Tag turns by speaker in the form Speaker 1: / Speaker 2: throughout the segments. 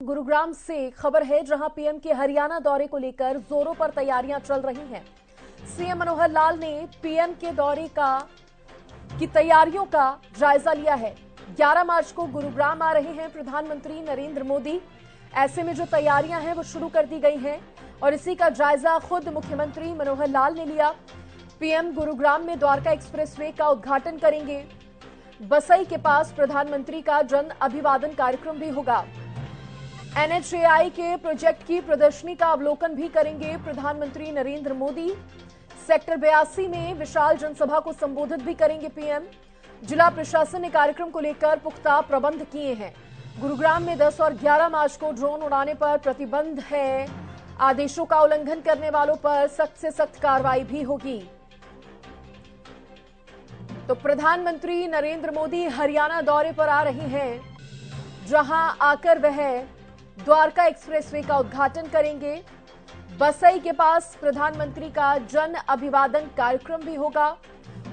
Speaker 1: गुरुग्राम से खबर है, जहां पीएम के हरियाणा दौरे को लेकर जोरों पर तैयारियां चल रही हैं। सीएम मनोहर लाल ने पीएम के दौरे की तैयारियों का जायजा लिया है। 11 मार्च को गुरुग्राम आ रहे हैं प्रधानमंत्री नरेंद्र मोदी। ऐसे में जो तैयारियां हैं वो शुरू कर दी गई हैं और इसी का जायजा खुद मुख्यमंत्री मनोहर लाल ने लिया। पीएम गुरुग्राम में द्वारका एक्सप्रेसवे का उद्घाटन करेंगे। बसई के पास प्रधानमंत्री का जन अभिवादन कार्यक्रम भी होगा। एनएचएआई के प्रोजेक्ट की प्रदर्शनी का अवलोकन भी करेंगे प्रधानमंत्री नरेंद्र मोदी। सेक्टर 82 में विशाल जनसभा को संबोधित भी करेंगे पीएम। जिला प्रशासन ने कार्यक्रम को लेकर पुख्ता प्रबंध किए हैं। गुरुग्राम में 10 और 11 मार्च को ड्रोन उड़ाने पर प्रतिबंध है। आदेशों का उल्लंघन करने वालों पर सख्त से सख्त कार्रवाई भी होगी। तो प्रधानमंत्री नरेंद्र मोदी हरियाणा दौरे पर आ रहे हैं, जहां आकर वह द्वारका एक्सप्रेसवे का उद्घाटन करेंगे। बसई के पास प्रधानमंत्री का जन अभिवादन कार्यक्रम भी होगा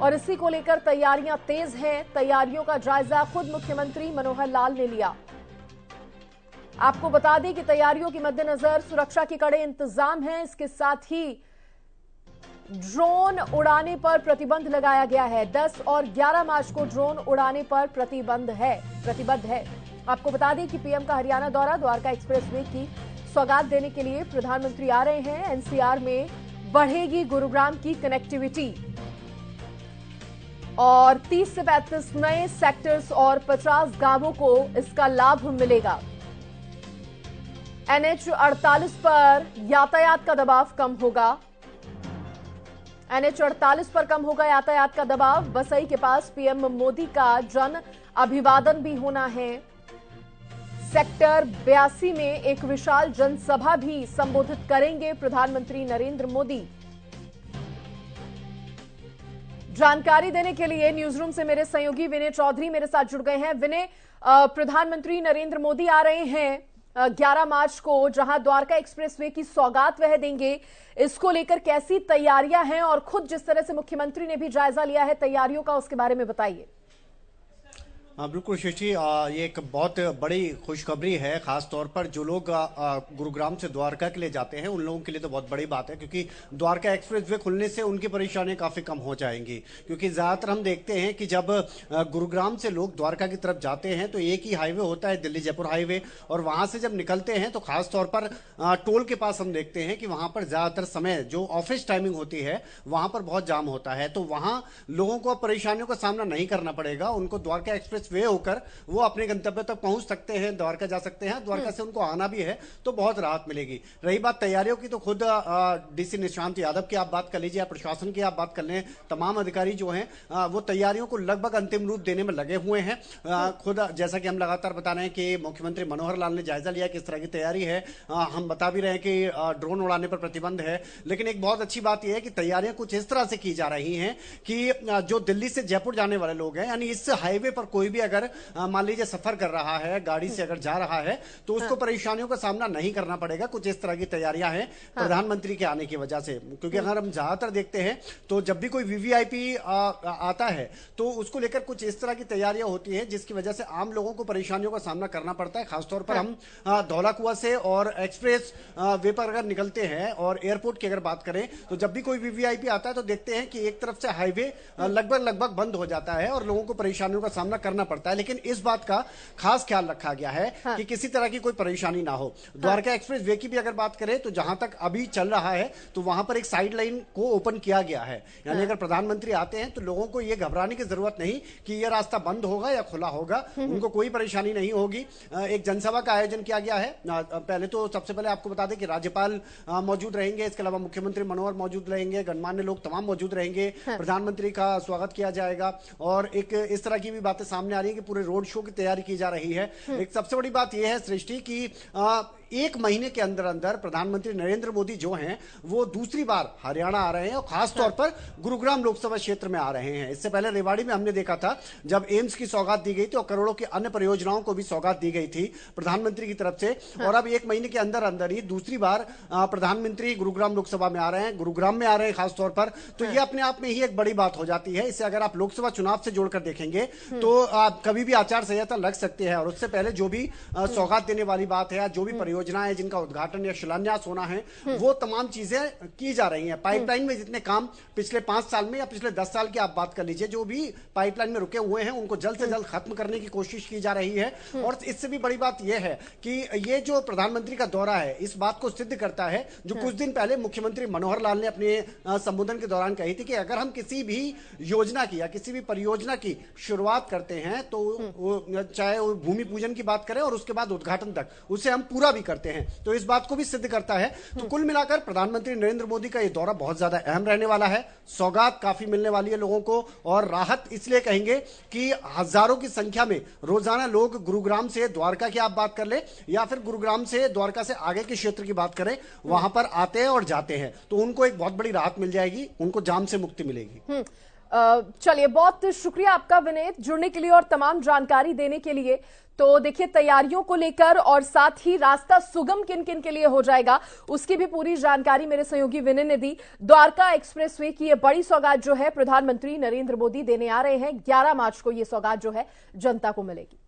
Speaker 1: और इसी को लेकर तैयारियां तेज हैं। तैयारियों का जायजा खुद मुख्यमंत्री मनोहर लाल ने लिया। आपको बता दें कि तैयारियों के मद्देनजर सुरक्षा के कड़े इंतजाम हैं। इसके साथ ही ड्रोन उड़ाने पर प्रतिबंध लगाया गया है। 10 और 11 मार्च को ड्रोन उड़ाने पर प्रतिबंध है। आपको बता दें कि पीएम का हरियाणा दौरा, द्वारका एक्सप्रेसवे की सौगात देने के लिए प्रधानमंत्री आ रहे हैं। एनसीआर में बढ़ेगी गुरुग्राम की कनेक्टिविटी और 30 से 35 नए सेक्टर्स और 50 गांवों को इसका लाभ मिलेगा। एनएच 48 पर यातायात का दबाव कम होगा। एनएच 48 पर कम होगा यातायात का दबाव। बसई के पास पीएम मोदी का जन अभिवादन भी होना है। सेक्टर 82 में एक विशाल जनसभा भी संबोधित करेंगे प्रधानमंत्री नरेंद्र मोदी। जानकारी देने के लिए न्यूज रूम से मेरे सहयोगी विनय चौधरी मेरे साथ जुड़ गए हैं। विनय, प्रधानमंत्री नरेंद्र मोदी आ रहे हैं 11 मार्च को, जहां द्वारका एक्सप्रेसवे की सौगात वह देंगे। इसको लेकर कैसी तैयारियां हैं और खुद जिस तरह से मुख्यमंत्री ने भी जायजा लिया है तैयारियों का, उसके बारे में बताइए।
Speaker 2: बिल्कुल शशि, ये एक बहुत बड़ी खुशखबरी है। खास तौर पर जो लोग गुरुग्राम से द्वारका के लिए जाते हैं उन लोगों के लिए तो बहुत बड़ी बात है, क्योंकि द्वारका एक्सप्रेसवे खुलने से उनकी परेशानियां काफी कम हो जाएंगी। क्योंकि ज्यादातर हम देखते हैं कि जब गुरुग्राम से लोग द्वारका की तरफ जाते हैं तो एक ही हाईवे होता है, दिल्ली जयपुर हाईवे, और वहां से जब निकलते हैं तो खास तौर पर टोल के पास हम देखते हैं कि वहां पर ज्यादातर समय जो ऑफिस टाइमिंग होती है वहां पर बहुत जाम होता है। तो वहां लोगों को परेशानियों का सामना नहीं करना पड़ेगा। उनको द्वारका एक्सप्रेस वे होकर वो अपने गंतव्य तक पहुंच सकते हैं, द्वारका जा सकते हैं। द्वारका से उनको आना भी है तो बहुत राहत मिलेगी। रही बात तैयारियों की, तो खुद डीसी निशांत यादव की आप बात कर लीजिए, प्रशासन की आप बात कर लें, तमाम अधिकारी जो हैं वो तैयारियों को लगभग अंतिम रूप देने में लगे हुए हैं। खुद जैसा कि हम लगातार बता रहे हैं कि मुख्यमंत्री मनोहर लाल ने जायजा लिया किस तरह की तैयारी है। हम बता भी रहे हैं कि ड्रोन उड़ाने पर प्रतिबंध है, लेकिन एक बहुत अच्छी बात यह है कि तैयारियां कुछ इस तरह से की जा रही हैं कि जो दिल्ली से जयपुर जाने वाले लोग हैं, यानी इस हाईवे पर कोई भी अगर मान लीजिए सफर कर रहा है, गाड़ी से अगर जा रहा है, तो उसको परेशानियों का सामना नहीं करना पड़ेगा। कुछ इस तरह की तैयारियां हैं प्रधानमंत्री के आने की वजह से। क्योंकि अगर हम ज्यादातर देखते हैं तो जब भी कोई वीवीआईपी आता है तो उसको लेकर कुछ इस तरह की तैयारियां होती हैं जिसकी वजह से आम लोगों को परेशानियों का सामना करना पड़ता है। खासतौर पर हम धौला कुआं से और एक्सप्रेस वे पर अगर निकलते हैं और एयरपोर्ट की अगर बात करें तो जब भी कोई वीवीआईपी आता है तो देखते हैं कि एक तरफ से हाईवे लगभग बंद हो जाता है और लोगों को परेशानियों का सामना करना पड़ता है। लेकिन इस बात का खास ख्याल रखा गया है कि किसी तरह की कोई परेशानी ना हो। द्वारका एक्सप्रेस वे की भी अगर बात करें तो जहां तक अभी चल रहा है तो वहां पर एक साइड लाइन को ओपन किया गया है। यानी अगर प्रधानमंत्री आते हैं तो लोगों को यह घबराने की जरूरत नहीं कि यह रास्ता बंद होगा या खुला होगा, उनको कोई परेशानी नहीं होगी। एक जनसभा का आयोजन किया गया है। पहले तो सबसे पहले आपको बता दें कि राज्यपाल मौजूद रहेंगे, इसके अलावा मुख्यमंत्री मनोहर मौजूद रहेंगे, गणमान्य लोग तमाम मौजूद रहेंगे। प्रधानमंत्री का स्वागत किया जाएगा और एक इस तरह की भी बातें सामने आ रही है कि पूरे रोड शो की तैयारी की जा रही है। एक सबसे बड़ी बात यह है सृष्टि की 1 महीने के अंदर अंदर प्रधानमंत्री नरेंद्र मोदी जो हैं वो दूसरी बार हरियाणा आ रहे हैं और खासतौर पर गुरुग्राम लोकसभा क्षेत्र में आ रहे हैं। इससे पहले रेवाड़ी में हमने देखा था जब एम्स की सौगात दी गई थी और करोड़ों की अन्य परियोजनाओं को भी सौगात दी गई थी प्रधानमंत्री की तरफ से। और अब 1 महीने के अंदर अंदर ही दूसरी बार प्रधानमंत्री गुरुग्राम लोकसभा में आ रहे हैं, गुरुग्राम में आ रहे हैं खासतौर पर। तो ये अपने आप में ही एक बड़ी बात हो जाती है। इसे अगर आप लोकसभा चुनाव से जोड़कर देखेंगे तो कभी भी आचार संहिता लग सकती है और उससे पहले जो भी सौगात देने वाली बात है या जो भी परियोजना है जिनका उद्घाटन या शिलान्यास होना है वो तमाम चीजें की जा रही हैं। पाइपलाइन में जितने काम पिछले 5 साल में या पिछले 10 साल की आप बात कर लीजिए, जो भी पाइपलाइन में रुके हुए हैं उनको जल्द से जल्द खत्म करने की कोशिश की जा रही है। और इससे भी बड़ी बात यह है कि ये जो प्रधानमंत्री का दौरा है इस बात को सिद्ध करता है जो कुछ दिन पहले मुख्यमंत्री मनोहर लाल ने अपने संबोधन के दौरान कही थी कि अगर हम किसी भी योजना की या किसी भी परियोजना की शुरुआत करते हैं तो चाहे वो भूमि पूजन की बात करें और उसके बाद उद्घाटन तक उसे हम पूरा भी करते हैं। तो इस बात को भी सिद्ध करता है। तो कुल मिलाकर प्रधानमंत्री नरेंद्र मोदी का यह दौरा बहुत ज्यादा अहम रहने वाला है। सौगात काफी मिलने वाली है लोगों को और राहत इसलिए कहेंगे कि हजारों की संख्या में रोजाना लोग गुरुग्राम से द्वारका की आप बात कर ले या फिर गुरुग्राम से द्वारका से आगे के क्षेत्र की बात करें, वहां पर आते हैं और जाते हैं तो उनको एक बहुत बड़ी राहत मिल जाएगी, उनको जाम से मुक्ति मिलेगी।
Speaker 1: चलिए, बहुत शुक्रिया आपका विनीत जुड़ने के लिए और तमाम जानकारी देने के लिए। तो देखिए, तैयारियों को लेकर और साथ ही रास्ता सुगम किन किन के लिए हो जाएगा उसकी भी पूरी जानकारी मेरे सहयोगी विनय ने दी। द्वारका एक्सप्रेसवे की ये बड़ी सौगात जो है प्रधानमंत्री नरेंद्र मोदी देने आ रहे हैं। 11 मार्च को ये सौगात जो है जनता को मिलेगी।